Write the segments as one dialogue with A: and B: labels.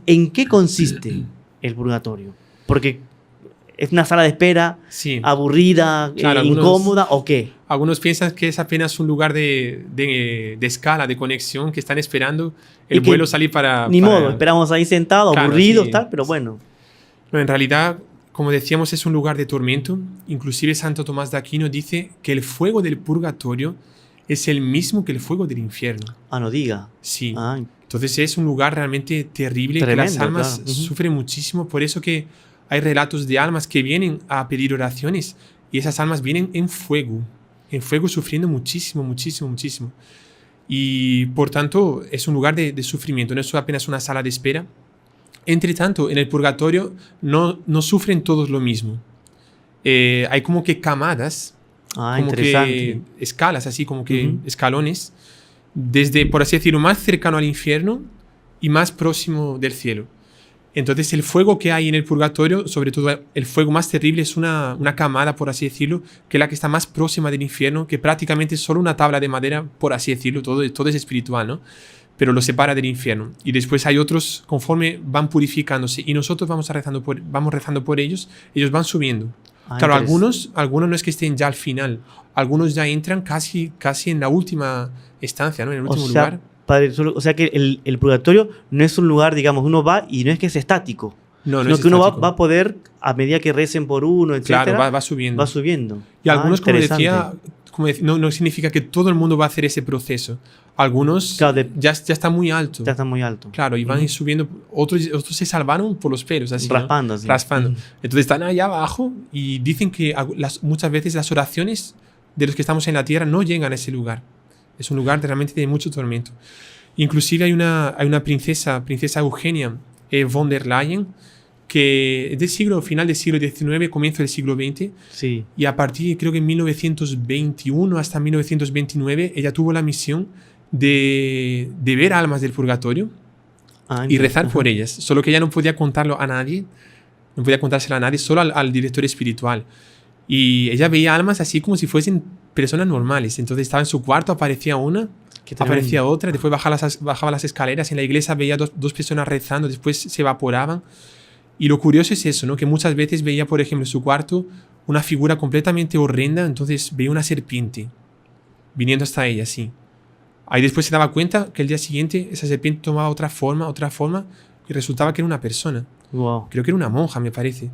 A: ¿En qué consiste el purgatorio? Porque es una sala de espera
B: Sí.
A: aburrida,
B: Claro,
A: incómoda, ¿o qué?
B: Algunos piensan que es apenas un lugar de escala, de conexión, que están esperando el
A: Y que
B: vuelo salir para...
A: Ni modo, esperamos ahí sentados,
B: Claro,
A: aburridos,
B: sí.
A: tal, pero bueno.
B: No, en realidad, como decíamos, es un lugar de tormento. Inclusive Santo Tomás de Aquino dice que el fuego del purgatorio es el mismo que el fuego del infierno.
A: Ah, no diga.
B: Sí.
A: Ah,
B: Entonces es un lugar realmente terrible,
A: Tremendo,
B: que las almas
A: claro. Ujú.
B: sufren muchísimo. Por eso que hay relatos de almas que vienen a pedir oraciones y esas almas vienen en fuego sufriendo muchísimo, muchísimo, muchísimo. Y por tanto es un lugar de sufrimiento, no es apenas una sala de espera. Entre tanto, en el purgatorio no sufren todos lo mismo. Hay como que camadas, como
A: interesante.
B: que escalas, así como que
A: Ujú.
B: escalones, desde, por así decirlo, más cercano al infierno y más próximo del cielo. Entonces el fuego que hay en el purgatorio, sobre todo el fuego más terrible, es una camada, por así decirlo, que es la que está más próxima del infierno, que prácticamente es solo una tabla de madera, por así decirlo, todo es espiritual, ¿no? Pero lo separa del infierno. Y después hay otros, conforme van purificándose y nosotros vamos rezando por ellos van subiendo. Claro, algunos no es que estén ya al final, algunos ya entran casi en la última estancia, ¿no? En el último lugar.
A: Padre, o sea que el purgatorio no es un lugar, digamos, uno va y no es que es estático.
B: No,
A: sino
B: es
A: que uno
B: estático.
A: va a poder, a medida que recen por uno, etcétera,
B: Claro, va subiendo.
A: Va subiendo.
B: Y algunos, como decía,
A: interesante.
B: no significa que todo el mundo va a hacer ese proceso. Algunos
A: Claro,
B: ya está muy alto.
A: Ya está muy alto.
B: Claro, y van subiendo. Otros se salvaron por los pelos, así,
A: raspando.
B: ¿no?
A: Así.
B: Raspando. Entonces están allá abajo y dicen que muchas veces las oraciones de los que estamos en la tierra no llegan a ese lugar. Es un lugar realmente de mucho tormento. Inclusive hay una princesa Eugenia von der Leyen, que es final del siglo XIX, comienzo del siglo XX,
A: sí.
B: Y a partir, creo que en 1921 hasta 1929, ella tuvo la misión de ver almas del purgatorio y rezar por ellas. Solo que ella no podía contarlo a nadie, no podía contárselo a nadie, solo al director espiritual. Y ella veía almas así como si fuesen personas normales. Entonces estaba en su cuarto, aparecía una, aparecía otra, después bajaba las escaleras, en la iglesia veía dos personas rezando, después se evaporaban. Y lo curioso es eso, ¿no? Que muchas veces veía, por ejemplo, en su cuarto una figura completamente horrenda, entonces veía una serpiente viniendo hasta ella, sí. Ahí después se daba cuenta que el día siguiente esa serpiente tomaba otra forma, y resultaba que era una persona.
A: Wow.
B: Creo que era una monja, me parece.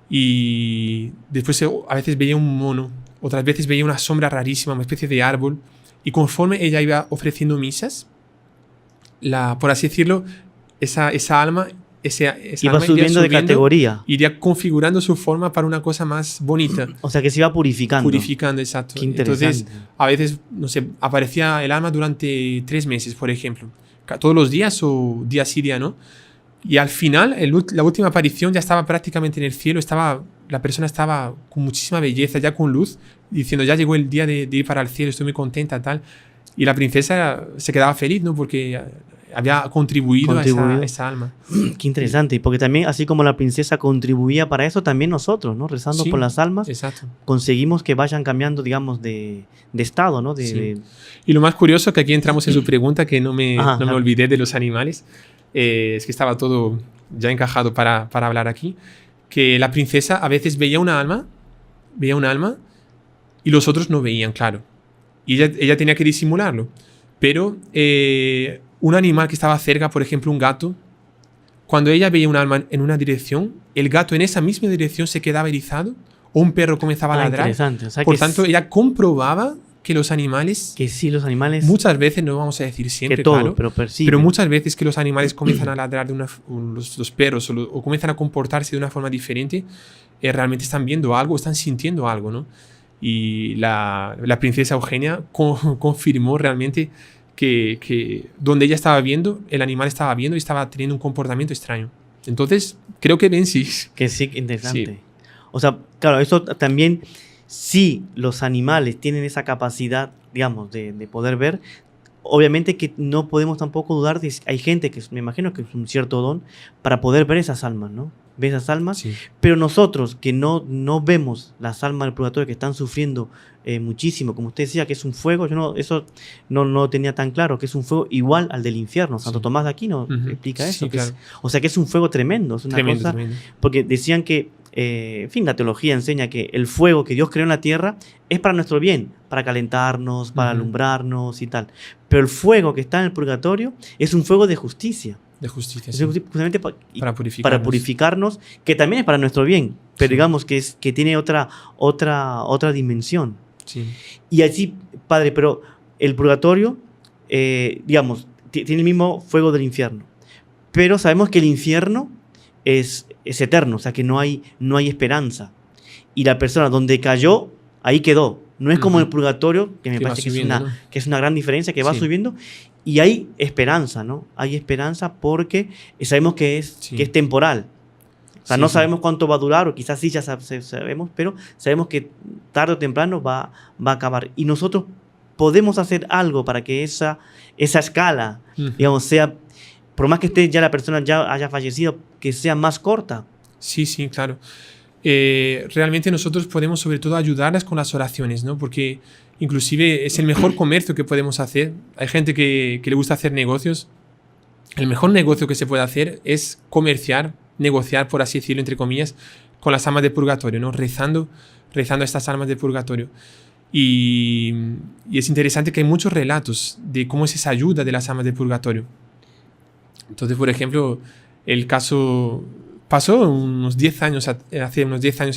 B: Y después a veces veía un mono, otras veces veía una sombra rarísima, una especie de árbol. Y conforme ella iba ofreciendo misas, por así decirlo, esa alma...
A: Iba subiendo de categoría.
B: Iría configurando su forma para una cosa más bonita.
A: O sea, que se iba purificando.
B: Purificando, exacto.
A: Qué interesante.
B: Entonces, a veces, no sé, aparecía el alma durante 3 meses, por ejemplo. Todos los días o día sí, día no. Y al final, la última aparición ya estaba prácticamente en el cielo. La persona estaba con muchísima belleza, ya con luz, diciendo, ya llegó el día de ir para el cielo, estoy muy contenta, tal. Y la princesa se quedaba feliz, ¿no? Porque había contribuido. A esa alma.
A: Qué interesante, porque también, así como la princesa contribuía para eso, también nosotros, ¿no? Rezando por las almas,
B: exacto.
A: Conseguimos que vayan cambiando, digamos, de estado, ¿no?
B: Y lo más curioso, que aquí entramos en su pregunta, que no me olvidé de los animales, es que estaba todo ya encajado para hablar aquí, que la princesa a veces veía un alma y los otros no veían, claro. Y ella tenía que disimularlo. Pero un animal que estaba cerca, por ejemplo un gato, cuando ella veía un alma en una dirección, el gato en esa misma dirección se quedaba erizado, o un perro comenzaba a ladrar.
A: Interesante. O sea,
B: por tanto, ella comprobaba que los animales...
A: Que sí, los animales...
B: Muchas veces, no vamos a decir siempre,
A: que todo,
B: claro,
A: pero perciben.
B: Pero muchas veces que los animales comienzan a ladrar, los perros, o comienzan a comportarse de una forma diferente, realmente están viendo algo, están sintiendo algo, ¿no? Y la princesa Eugenia confirmó realmente que donde ella estaba viendo, el animal estaba viendo y estaba teniendo un comportamiento extraño. Entonces, creo que ven sí.
A: Que sí, interesante.
B: Sí.
A: O sea, claro, eso también, si los animales tienen esa capacidad, digamos, de poder ver, obviamente que no podemos tampoco dudar de hay gente que me imagino que es un cierto don para poder ver esas almas, ¿no? ve esas almas,
B: Sí.
A: pero nosotros que no vemos las almas del purgatorio que están sufriendo muchísimo, como usted decía, que es un fuego, eso no lo tenía tan claro, que es un fuego igual al del infierno. Santo
B: Sí.
A: Tomás de Aquino
B: Ujú.
A: explica
B: Sí,
A: eso.
B: claro.
A: O sea que es un fuego tremendo, es una
B: Tremendo,
A: cosa,
B: tremendo.
A: porque decían que, en fin, la teología enseña que el fuego que Dios creó en la tierra es para nuestro bien, para calentarnos, para
B: Ujú.
A: alumbrarnos y tal. Pero el fuego que está en el purgatorio es un fuego de justicia.
B: De justicia,
A: Es
B: sí.
A: justamente
B: Para
A: purificarnos, que también es para nuestro bien, pero
B: Sí.
A: digamos que tiene otra dimensión.
B: Sí.
A: Y así, Padre, pero el purgatorio, digamos, tiene el mismo fuego del infierno. Pero sabemos que el infierno es eterno, o sea que no hay esperanza. Y la persona donde cayó, ahí quedó. No es como
B: Ujú.
A: el purgatorio, que me
B: Que va
A: parece que
B: subiendo, ¿no?
A: es una gran diferencia, que va
B: Sí.
A: subiendo. Y hay esperanza, ¿no? Hay esperanza porque sabemos que es temporal. O sea,
B: Sí,
A: no
B: sí.
A: sabemos cuánto va a durar, o quizás sí ya sabemos, pero sabemos que tarde o temprano va a acabar. Y nosotros podemos hacer algo para que esa escala,
B: Ujú.
A: digamos, sea, por más que esté ya la persona ya haya fallecido, que sea más corta.
B: Sí, sí, claro. Realmente nosotros podemos sobre todo ayudarlas con las oraciones, ¿no? Porque inclusive es el mejor comercio que podemos hacer. Hay gente que le gusta hacer negocios. El mejor negocio que se puede hacer es negociar, por así decirlo, entre comillas, con las almas de purgatorio, ¿no? Rezando a estas almas de purgatorio. Y es interesante que hay muchos relatos de cómo es esa ayuda de las almas de purgatorio. Entonces, por ejemplo, el caso pasó hace unos 10 años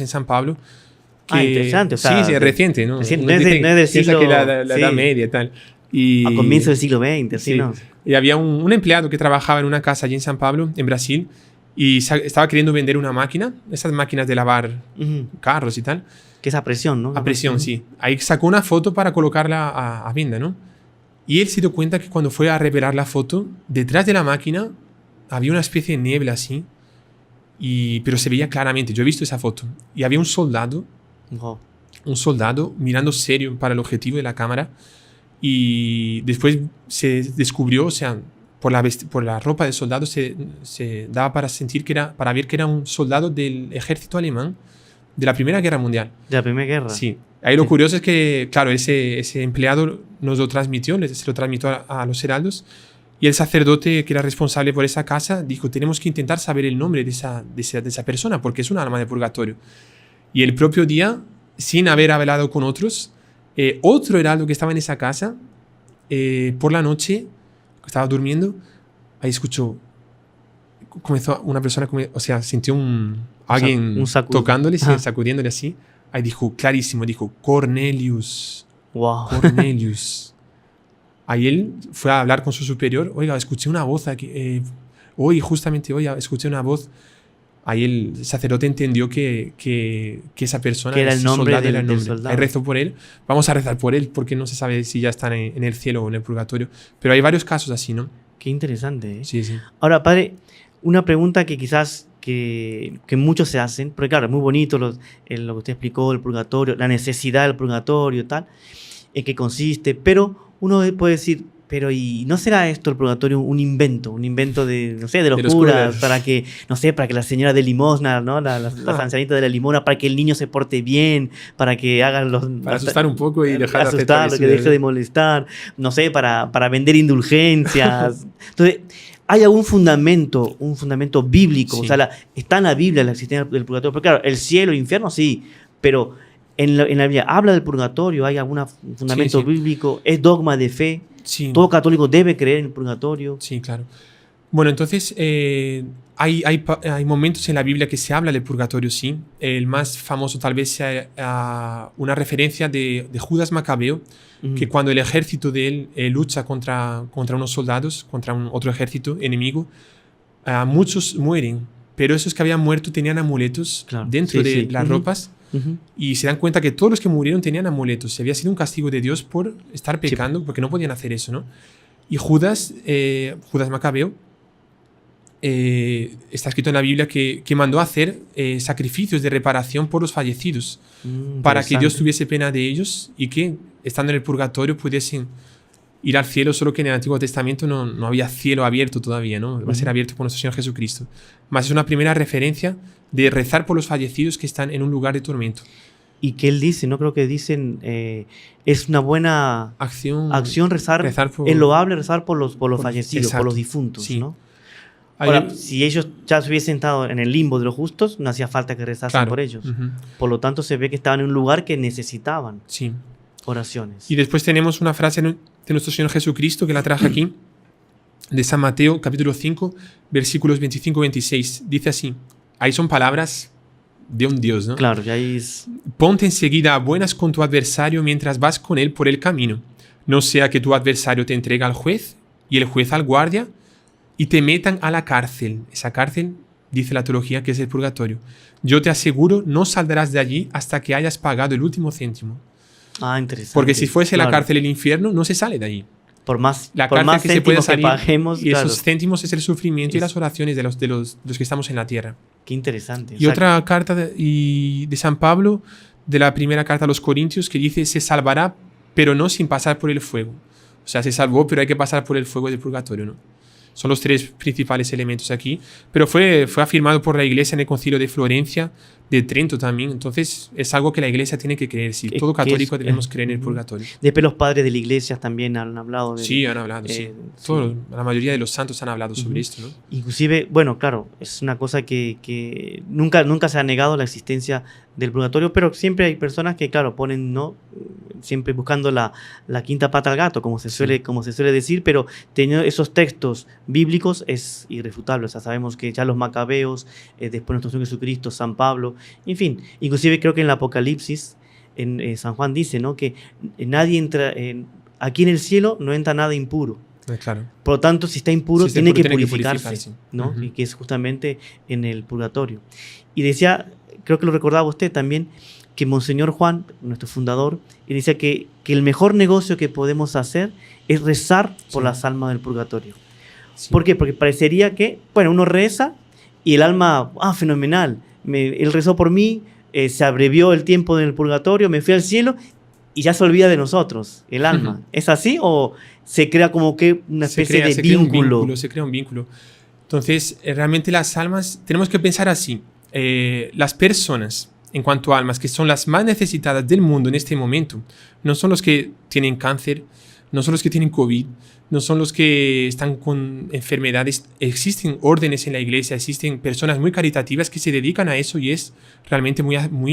B: en San Pablo.
A: Interesante. O sea,
B: sí, reciente, ¿no?
A: Reciente,
B: Nos
A: no
B: dicen,
A: es del
B: piensa
A: siglo...
B: que la
A: sí,
B: Edad Media y tal. Y,
A: a comienzos del siglo XX, así,
B: sí.
A: ¿no?
B: Y había un empleado que trabajaba en una casa allí en San Pablo, en Brasil, y estaba queriendo vender una máquina, esas máquinas de lavar
A: Ujú.
B: carros y tal.
A: Que es a presión, ¿no?
B: A presión, sí. Ahí sacó una foto para colocarla a venda, ¿no? Y él se dio cuenta que cuando fue a revelar la foto, detrás de la máquina había una especie de niebla así, pero se veía claramente. Yo he visto esa foto. Y había un soldado mirando serio para el objetivo de la cámara. Y después se descubrió, o sea, por la ropa del soldado se daba para ver que era un soldado del ejército alemán de la Primera Guerra Mundial.
A: De la Primera Guerra.
B: Sí. Ahí lo curioso es que, claro, ese empleado nos lo transmitió, se lo transmitió a los heraldos, y el sacerdote que era responsable por esa casa dijo, tenemos que intentar saber el nombre de esa persona, porque es una alma de purgatorio. Y el propio día, sin haber hablado con otros, otro heraldo que estaba en esa casa, por la noche, estaba durmiendo, ahí escuchó, comenzó una persona, o sea, sintió alguien tocándole, sacudiéndole así. Ahí dijo, clarísimo, dijo, Cornelius.
A: Wow.
B: Cornelius. Ahí él fue a hablar con su superior, oiga, escuché una voz aquí, justamente hoy escuché una voz. Ahí el sacerdote entendió que esa persona,
A: que era el nombre del soldado.
B: Ahí rezó por él. Vamos a rezar por él porque no se sabe si ya está en el cielo o en el purgatorio. Pero hay varios casos así, ¿no?
A: Qué interesante, ¿eh?
B: Sí, sí.
A: Ahora, padre, una pregunta que quizás que muchos se hacen, porque claro, es muy bonito lo que usted explicó, el purgatorio, la necesidad del purgatorio, tal, en qué consiste, pero uno puede decir, pero ¿y no será esto el purgatorio un invento de, no sé, de los curas, para que, no sé, para que la señora de limosna, ¿no? Las ancianitas de la limosna, para que el niño se porte bien, para que hagan
B: para asustar un poco y dejar de
A: asustarlo, que deje de molestar, no sé, para vender indulgencias. Entonces, ¿hay algún fundamento bíblico?
B: Sí.
A: O sea, está en la Biblia la existencia del purgatorio. Porque claro, el cielo, el infierno, sí, pero en la Biblia habla del purgatorio, ¿hay algún fundamento bíblico? ¿Es dogma de fe?
B: Sí.
A: ¿Todo católico debe creer en el purgatorio?
B: Sí, claro. Bueno, entonces hay momentos en la Biblia que se habla del purgatorio, sí. El más famoso tal vez sea una referencia de Judas Macabeo, que cuando el ejército de él lucha contra unos soldados, contra otro ejército enemigo, muchos mueren, pero esos que habían muerto tenían amuletos dentro de las ropas. Y se dan cuenta que todos los que murieron tenían amuletos. Había sido un castigo de Dios por estar pecando, porque no podían hacer eso, ¿no? Y Judas Macabeo, está escrito en la Biblia que mandó a hacer sacrificios de reparación por los fallecidos, para que Dios tuviese pena de ellos y que, estando en el purgatorio, pudiesen ir al cielo, solo que en el Antiguo Testamento no había cielo abierto todavía, ¿no? Va a ser abierto por nuestro Señor Jesucristo. Más es una primera referencia de rezar por los fallecidos que están en un lugar de tormento.
A: Y que él dice, no creo que dicen, es una buena acción rezar es loable rezar por los fallecidos, exacto, por los difuntos, sí, ¿no? Ahora, si ellos ya se hubiesen estado en el limbo de los justos, no hacía falta que rezasen, claro, por ellos. Por lo tanto, se ve que estaban en un lugar que necesitaban, sí, oraciones.
B: Y después tenemos una frase de nuestro Señor Jesucristo que la traje aquí, de San Mateo, capítulo 5, versículos 25-26. Dice así, ahí son palabras de un Dios, ¿no?
A: Claro, ya es...
B: Ponte enseguida a buenas con tu adversario mientras vas con él por el camino. No sea que tu adversario te entregue al juez y el juez al guardia y te metan a la cárcel. Esa cárcel, dice la teología, que es el purgatorio. Yo te aseguro, no saldrás de allí hasta que hayas pagado el último céntimo.
A: Ah, interesante.
B: Porque si fuese la cárcel el infierno, no se sale de allí.
A: Por más
B: que se puede salir,
A: que paguemos,
B: y esos céntimos es el sufrimiento y las oraciones de los que estamos en la tierra.
A: Qué interesante.
B: Y otra carta de San Pablo, de la primera carta a los Corintios, que dice, se salvará, pero no sin pasar por el fuego. O sea, se salvó, pero hay que pasar por el fuego del purgatorio, ¿no? Son los tres principales elementos aquí. Pero fue afirmado por la Iglesia en el Concilio de Florencia, de Trento también. Entonces, es algo que la Iglesia tiene que creer. Sí, todo católico debemos creer en el purgatorio.
A: Después los padres de la Iglesia también han hablado.
B: Sí, han hablado, sí. La mayoría de los santos han hablado sobre esto, ¿no?
A: Inclusive, bueno, claro, es una cosa que nunca se ha negado la existencia del purgatorio, pero siempre hay personas que, claro, ponen, ¿no? Siempre buscando la quinta pata al gato, como se suele decir, pero teniendo esos textos bíblicos es irrefutable. O sea, sabemos que ya los macabeos, después nuestro Señor Jesucristo, San Pablo, en fin, inclusive creo que en el Apocalipsis, en San Juan dice, ¿no? Que nadie entra, aquí en el cielo no entra nada impuro.
B: Claro.
A: Por lo tanto, si está impuro, tiene que purificarse, ¿no? Y que es justamente en el purgatorio. Y decía, creo que lo recordaba usted también, que Monseñor Juan, nuestro fundador, él decía que el mejor negocio que podemos hacer es rezar por las almas del purgatorio. Sí. ¿Por qué? Porque parecería que, bueno, uno reza y el alma, fenomenal, él rezó por mí, se abrevió el tiempo en el purgatorio, me fui al cielo y ya se olvida de nosotros, el alma. ¿Es así o se crea como que una especie de vínculo?
B: Se crea un vínculo. Entonces, realmente las almas, tenemos que pensar así, las personas, en cuanto a almas, que son las más necesitadas del mundo en este momento, no son los que tienen cáncer, no son los que tienen COVID, no son los que están con enfermedades. Existen órdenes en la iglesia, existen personas muy caritativas que se dedican a eso y es realmente muy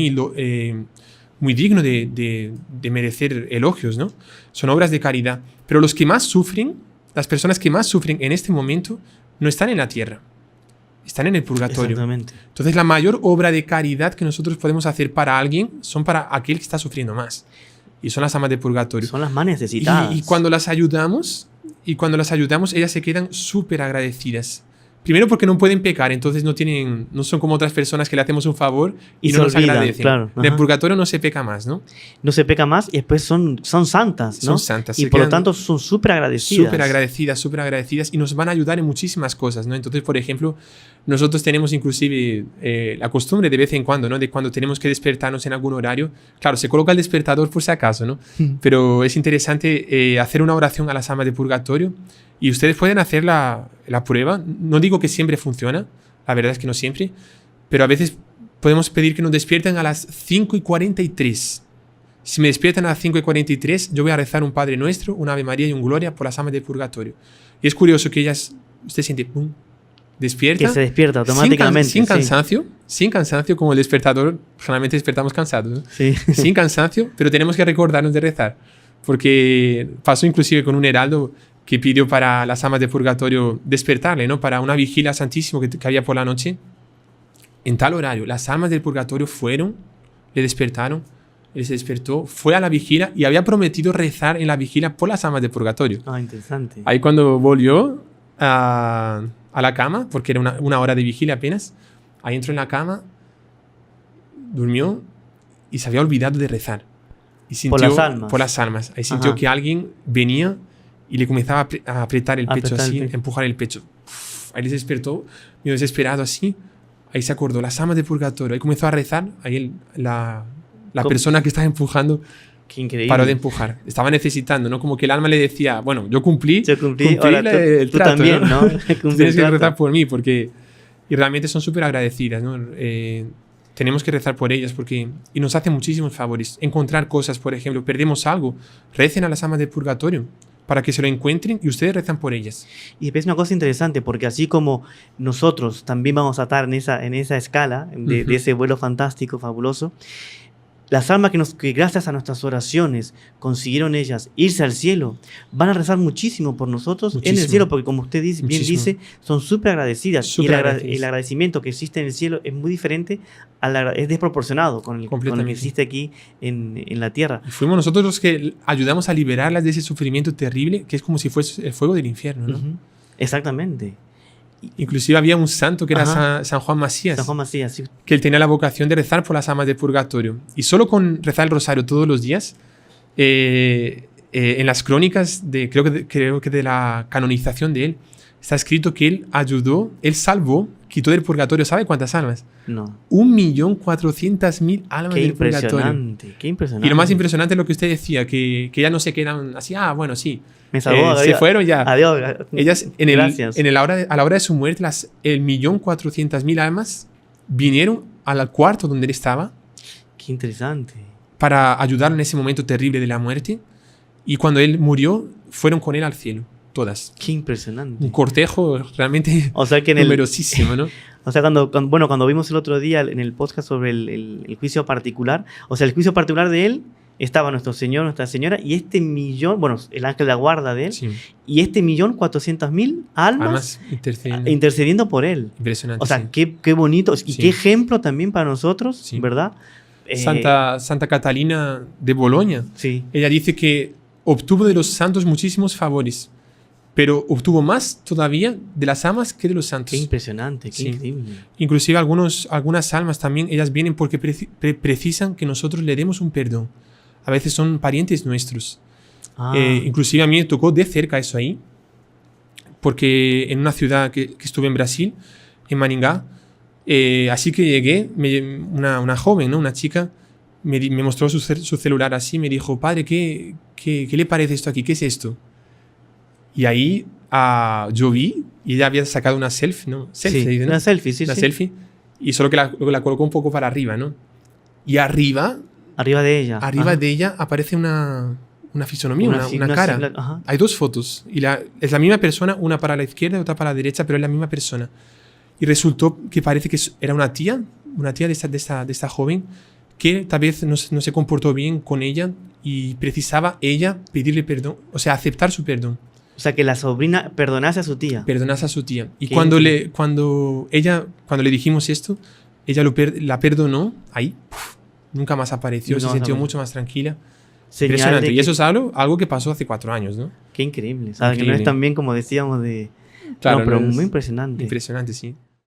B: digno de merecer elogios, ¿no? Son obras de caridad. Pero los que más sufren, las personas que más sufren en este momento, no están en la tierra. Están en el purgatorio.
A: Exactamente.
B: Entonces, la mayor obra de caridad que nosotros podemos hacer para alguien son para aquel que está sufriendo más. Y son las almas de purgatorio.
A: Son las más necesitadas.
B: Y cuando las ayudamos, ellas se quedan súper agradecidas. Primero porque no pueden pecar, entonces no son como otras personas que le hacemos un favor y no nos agradecen. Claro. En el purgatorio no se peca más, ¿no?
A: No se peca más y después son santas, ¿no?
B: Son santas.
A: Y por lo tanto son súper agradecidas.
B: Súper agradecidas y nos van a ayudar en muchísimas cosas, ¿no? Entonces, por ejemplo, nosotros tenemos inclusive la costumbre de vez en cuando, ¿no? De cuando tenemos que despertarnos en algún horario. Claro, se coloca el despertador por si acaso, ¿no? Pero es interesante hacer una oración a las almas de purgatorio. Y ustedes pueden hacer la prueba. No digo que siempre funciona, la verdad es que no siempre, pero a veces podemos pedir que nos despierten a las 5:43. Si me despiertan a las 5:43, yo voy a rezar un Padre Nuestro, un Ave María y un Gloria por las almas del purgatorio. Y es curioso que usted siente, ¡pum!, despierta.
A: Que se despierta automáticamente.
B: Sin cansancio, como el despertador, generalmente despertamos cansados, ¿no?
A: Sí.
B: Sin cansancio, pero tenemos que recordarnos de rezar. Porque pasó inclusive con un heraldo que pidió para las almas de purgatorio despertarle, ¿no? Para una vigilia santísima que había por la noche. En tal horario, las almas del purgatorio le despertaron, él se despertó, fue a la vigilia y había prometido rezar en la vigilia por las almas del purgatorio.
A: Interesante.
B: Ahí cuando volvió a la cama, porque era una hora de vigilia apenas, ahí entró en la cama, durmió y se había olvidado de rezar. Y sintió, por las almas. Ahí sintió que alguien venía y le comenzaba a apretar el pecho así, empujar el pecho. Ahí les despertó, medio desesperado así. Ahí se acordó, las almas de purgatorio. Ahí comenzó a rezar. Ahí la persona que estaba empujando
A: Qué increíble.
B: Paró de empujar. Estaba necesitando, ¿no? Como que el alma le decía, bueno, yo cumplí
A: ahora
B: el
A: tú
B: trato,
A: también, ¿no?
B: Tú tienes que rezar por mí porque... Y realmente son súper agradecidas, ¿no? Tenemos que rezar por ellas porque... Y nos hacen muchísimos favores. Encontrar cosas, por ejemplo, perdemos algo. Recen a las almas del purgatorio para que se lo encuentren y ustedes rezan por ellas.
A: Y después una cosa interesante, porque así como nosotros también vamos a estar en esa escala de ese vuelo fantástico, fabuloso, las almas que gracias a nuestras oraciones consiguieron ellas irse al cielo, van a rezar muchísimo por nosotros en el cielo, porque como usted bien dice, son súper agradecidas. Y el agradecimiento que existe en el cielo es muy diferente, es desproporcionado con el que existe aquí en la tierra.
B: Y fuimos nosotros los que ayudamos a liberarlas de ese sufrimiento terrible, que es como si fuese el fuego del infierno, ¿no?
A: Exactamente.
B: Inclusive había un santo que era San Juan Macías.
A: San Juan Macías, sí.
B: Que él tenía la vocación de rezar por las almas del purgatorio. Y solo con rezar el rosario todos los días, en las crónicas, creo que de la canonización de él, está escrito que él ayudó, él salvó, quitó del purgatorio, ¿sabe cuántas almas?
A: No.
B: 1.400.000 almas del purgatorio.
A: Qué impresionante.
B: Y lo más impresionante es lo que usted decía, que ya no se quedan así, bueno, sí.
A: Me salvó,
B: se fueron ya.
A: Adiós.
B: Ellas,
A: Gracias.
B: a la hora de su muerte, el 1.400.000 almas vinieron al cuarto donde él estaba.
A: Qué interesante.
B: Para ayudarlo en ese momento terrible de la muerte. Y cuando él murió, fueron con él al cielo. Todas.
A: Qué impresionante.
B: Un cortejo realmente numerosísimo, ¿no?
A: O sea, cuando vimos el otro día en el podcast sobre el juicio particular, o sea, el juicio particular de él, estaba nuestro Señor, Nuestra Señora, y el ángel de la guarda de él, y 1.400.000 almas intercediendo por él.
B: Impresionante.
A: O sea, qué bonito, y qué ejemplo también para nosotros, ¿verdad?
B: Santa Catalina de Boloña.
A: Sí.
B: Ella dice que obtuvo de los santos muchísimos favores, pero obtuvo más todavía de las almas que de los santos.
A: Qué impresionante, qué increíble.
B: Inclusive algunas almas también, ellas vienen porque precisan que nosotros le demos un perdón. A veces son parientes nuestros. Inclusive a mí me tocó de cerca eso ahí, porque en una ciudad que estuve en Brasil, en Maringá, así que llegué, una joven, ¿no? Una chica, me mostró su celular así, me dijo, padre, ¿qué le parece esto aquí? ¿Qué es esto? Y ahí yo vi, y ella había sacado una selfie, ¿no?
A: Selfie, ¿no? Una selfie, sí.
B: Una selfie, y solo que la colocó un poco para arriba, ¿no? Y arriba de ella aparece una fisonomía, una cara. Hay dos fotos. Y es la misma persona, una para la izquierda y otra para la derecha, pero es la misma persona. Y resultó que parece que era una tía de esta joven, que tal vez no se comportó bien con ella y precisaba ella pedirle perdón, o sea, aceptar su perdón.
A: O sea, que la sobrina perdonase a su tía.
B: Perdonase a su tía. Y cuando le dijimos esto, ella la perdonó, ahí, nunca más apareció, se sintió mucho más tranquila. Impresionante. Y eso es algo que pasó hace 4 años, ¿no?
A: Qué increíble. ¿Sabes? Que no es tan bien como decíamos de...
B: Claro,
A: no, pero muy impresionante.
B: Impresionante, sí.